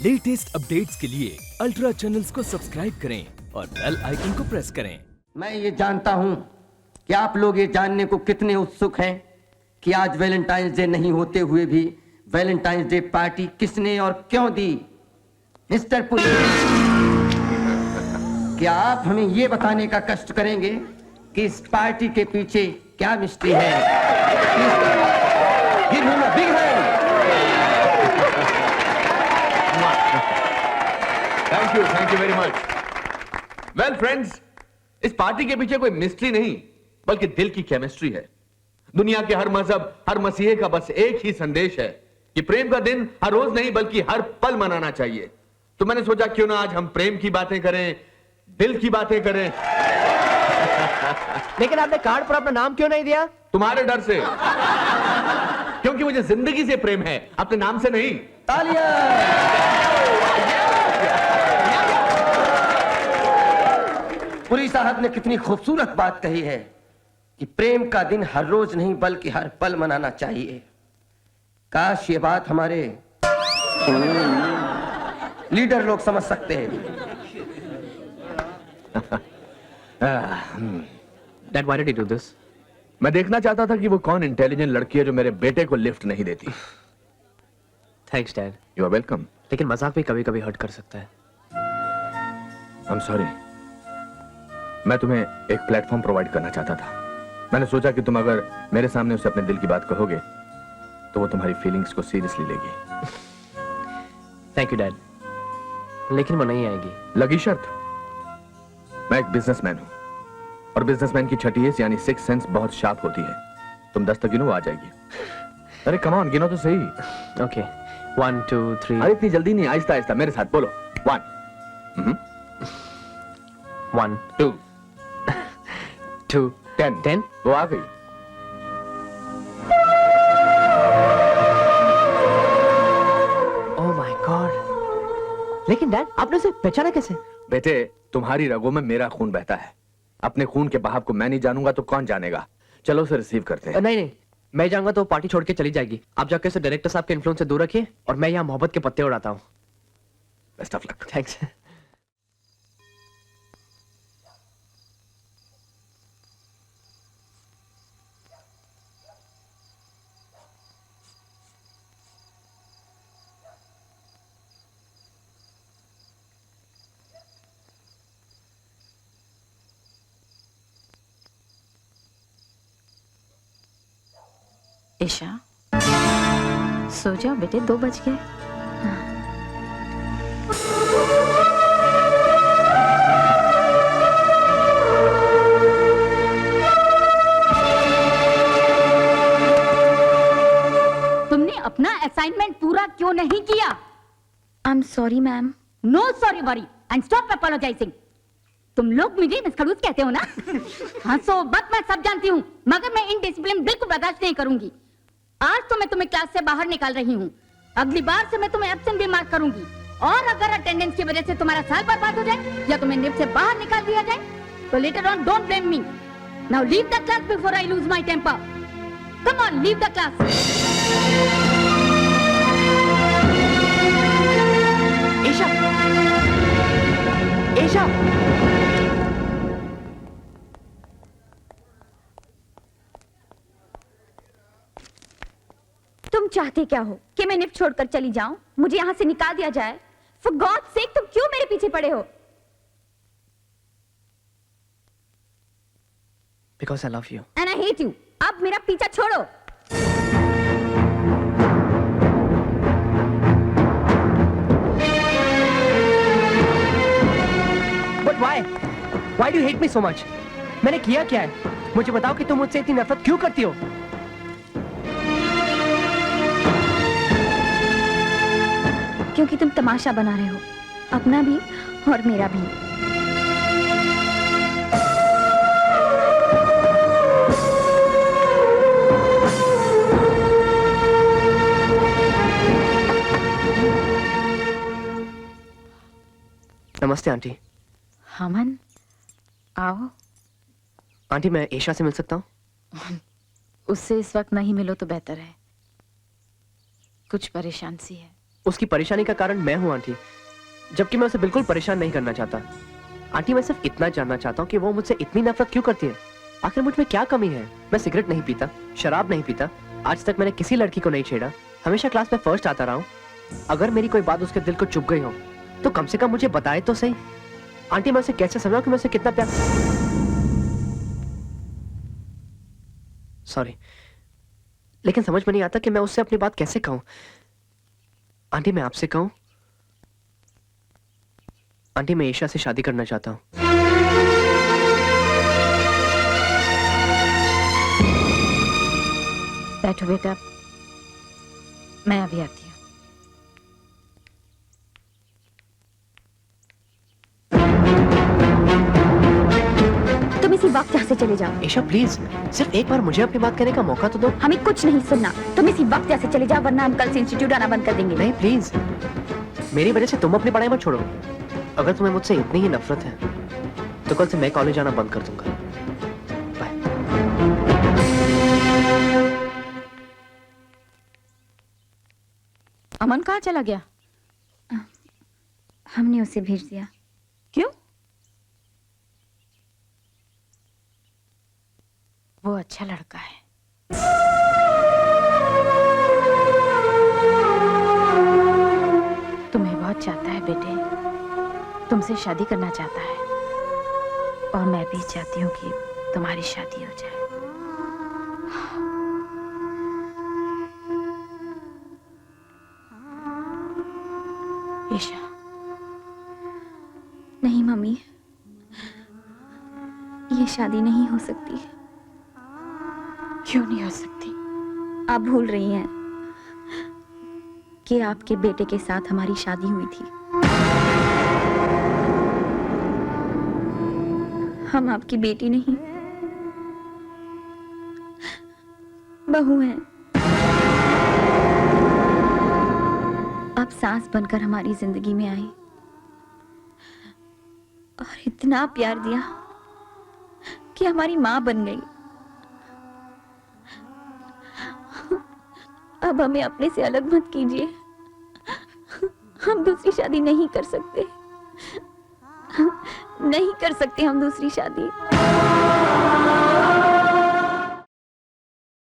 Latest updates के लिए ultra channels को सब्सक्राइब करें और बेल आइकन को प्रेस करें। मैं ये जानता हूं कि आप लोग ये जानने को कितने उत्सुक हैं कि आज वैलेंटाइंस डे नहीं होते हुए भी वैलेंटाइंस डे पार्टी किसने और क्यों दी। मिस्टर पुरी, क्या आप हमें ये बताने का कष्ट करेंगे कि इस पार्टी के पीछे क्या मिस्ट्री है? Give him a big hand. Thank you very much. Well, friends, इस पार्टी के पीछे कोई मिस्ट्री नहीं बल्कि दिल की केमिस्ट्री है। दुनिया के हर मजहब, हर मसीहे का बस एक ही संदेश है कि प्रेम का दिन हर रोज नहीं बल्कि हर पल मनाना चाहिए। तो मैंने सोचा क्यों ना आज हम प्रेम की बातें करें, दिल की बातें करें। लेकिन आपने कार्ड पर अपना नाम क्यों नहीं दिया? तुम्हारे डर से, क्योंकि मुझे जिंदगी से प्रेम है, अपने नाम से नहीं। पुरी साहब ने कितनी खूबसूरत बात कही है कि प्रेम का दिन हर रोज नहीं बल्कि हर पल मनाना चाहिए। काश ये बात हमारे लीडर लोग समझ सकते हैं। Dad, why did he do this? मैं देखना चाहता था कि वो कौन इंटेलिजेंट लड़की है जो मेरे बेटे को लिफ्ट नहीं देती। Thanks, Dad. You are welcome. लेकिन मजाक भी कभी-कभी हर्ट कर सकता है। I am sorry. मैं तुम्हें एक प्लेटफॉर्म प्रोवाइड करना चाहता था। मैंने सोचा कि तुम अगर मेरे सामने उसे अपने दिल की बात कहोगे तो वो तुम्हारी फीलिंग्स को सीरियसली लेगी। Thank you, Dad. लेकिन वो नहीं आएगी। लगी शर्त? मैं एक बिजनेसमैन हूं और बिजनेसमैन की छठी एज यानी सिक्स सेंस बहुत शार्प होती है। तुम 10 तक गिनो, वो आ जाएगी। अरे कम ऑन, गिनो तो सही। Okay. 1, 2, 3. अरे इतनी जल्दी नहीं, आहिस्ता आहिस्ता मेरे साथ बोलो। 1 1 2 2 10 10. वो आ गई। Oh my God. लेकिन डैड, आपने उसे पहचाना कैसे? बेटे, तुम्हारी रगों में मेरा खून बहता है। अपने खून के बहाव को मैं नहीं जानूंगा तो कौन जानेगा। चलो उसे रिसीव करते हैं। नहीं, मैं जाऊंगा तो पार्टी छोड़ के चली जाएगी। आप जाके उसे डायरेक्टर साहब के इन्फ्लुएंस से दूर रखिए और मैं यहाँ मोहब्बत के पत्ते उड़ाता हूँ। Best of luck. Thanks. Isha, सो जाओ बेटे, 2 बज गए। तुमने अपना असाइनमेंट पूरा क्यों नहीं किया? I am sorry ma'am. No sorry worry and stop अपोलोजाइजिंग। तुम लोग मुझे मिसखड़ूस कहते हो ना? हाँ, सो बात मैं सब जानती हूँ, मगर मैं इनडिसिप्लिन बिल्कुल बर्दाश्त नहीं करूंगी। आज तो मैं तुम्हें क्लास से बाहर निकाल रही हूँ। अगली बार से मैं तुम्हें एब्सेंट भी मार्क करूंगी और अगर अटेंडेंस की वजह से तुम्हारा साल बर्बाद हो जाए या तुम्हें निब से बाहर निकाल दिया जाए तो later on don't blame me. Now leave the class before I lose my temper. Come on, leave the class. Isha, Isha, तुम चाहते क्या हो कि मैं निफ्ट छोड़कर चली जाऊं, मुझे यहाँ से निकाल दिया जाए? For God's sake, तुम क्यों मेरे पीछे पड़े हो? Because I love you. And I hate you. अब मेरा पीछा छोड़ो। But why? Why do you hate me so much? मैंने किया क्या है? मुझे बताओ कि तुम मुझसे इतनी नफरत क्यों करती हो? क्योंकि तुम तमाशा बना रहे हो, अपना भी और मेरा भी। नमस्ते आंटी। हमन, आओ। आंटी, मैं ईशा से मिल सकता हूँ? उससे इस वक्त नहीं मिलो तो बेहतर है। कुछ परेशान सी है। उसकी परेशानी का कारण मैं हूं आंटी, जबकि मैं उसे बिल्कुल परेशान नहीं करना चाहता। आंटी मैं सिर्फ इतना जानना चाहता हूँ कि वो मुझसे इतनी नफरत क्यों करती है। आखिर मुझ में क्या कमी है? मैं सिगरेट नहीं पीता, शराब नहीं पीता, आज तक मैंने किसी लड़की को नहीं छेड़ा, हमेशा क्लास में फर्स्ट आता रहा हूँ। अगर मेरी कोई बात उसके दिल को चुभ गई हो तो कम से कम मुझे बताए तो सही। आंटी मैं उसे कैसे समझाऊं कि मैं उसे कितना प्यार। सॉरी, लेकिन समझ में नहीं आता कि मैं उससे अपनी बात कैसे कहूं। आंटी मैं आपसे कहूं, आंटी मैं ईशा से शादी करना चाहता हूं। बैठो बेटा, मैं अभी आती हूँ। तुम इसी वक्त यहाँ से चले जाओ। ईशा प्लीज, सिर्फ एक बार मुझे अपनी बात कहने का मौका तो दो। हमें कुछ नहीं सुनना। तुम इसी वक्त यहाँ से चले जाओ, वरना हम कल से इंस्टीट्यूट आना बंद कर देंगे। नहीं प्लीज, मेरी वजह से तुम अपनी पढ़ाई मत छोड़ो। अगर तुम्हें मुझसे इतनी ही नफरत है तो कल से मैं कॉलेज आना बंद कर दूंगा। बाय। अमन कहाँ चला गया? हमने उसे भेज दिया। क्यों? वो अच्छा लड़का है। तुम्हें बहुत चाहता है बेटे, तुमसे शादी करना चाहता है, और मैं भी चाहती हूँ कि तुम्हारी शादी हो जाए। ईशा। नहीं मम्मी, ये शादी नहीं हो सकती। क्यों नहीं हो सकती? आप भूल रही हैं कि आपके बेटे के साथ हमारी शादी हुई थी। हम आपकी बेटी नहीं, बहू हैं। आप सास बनकर हमारी जिंदगी में आई और इतना प्यार दिया कि हमारी मां बन गई। अब हमें अपने से अलग मत कीजिए। हम दूसरी शादी नहीं कर सकते, नहीं कर सकते हम दूसरी शादी।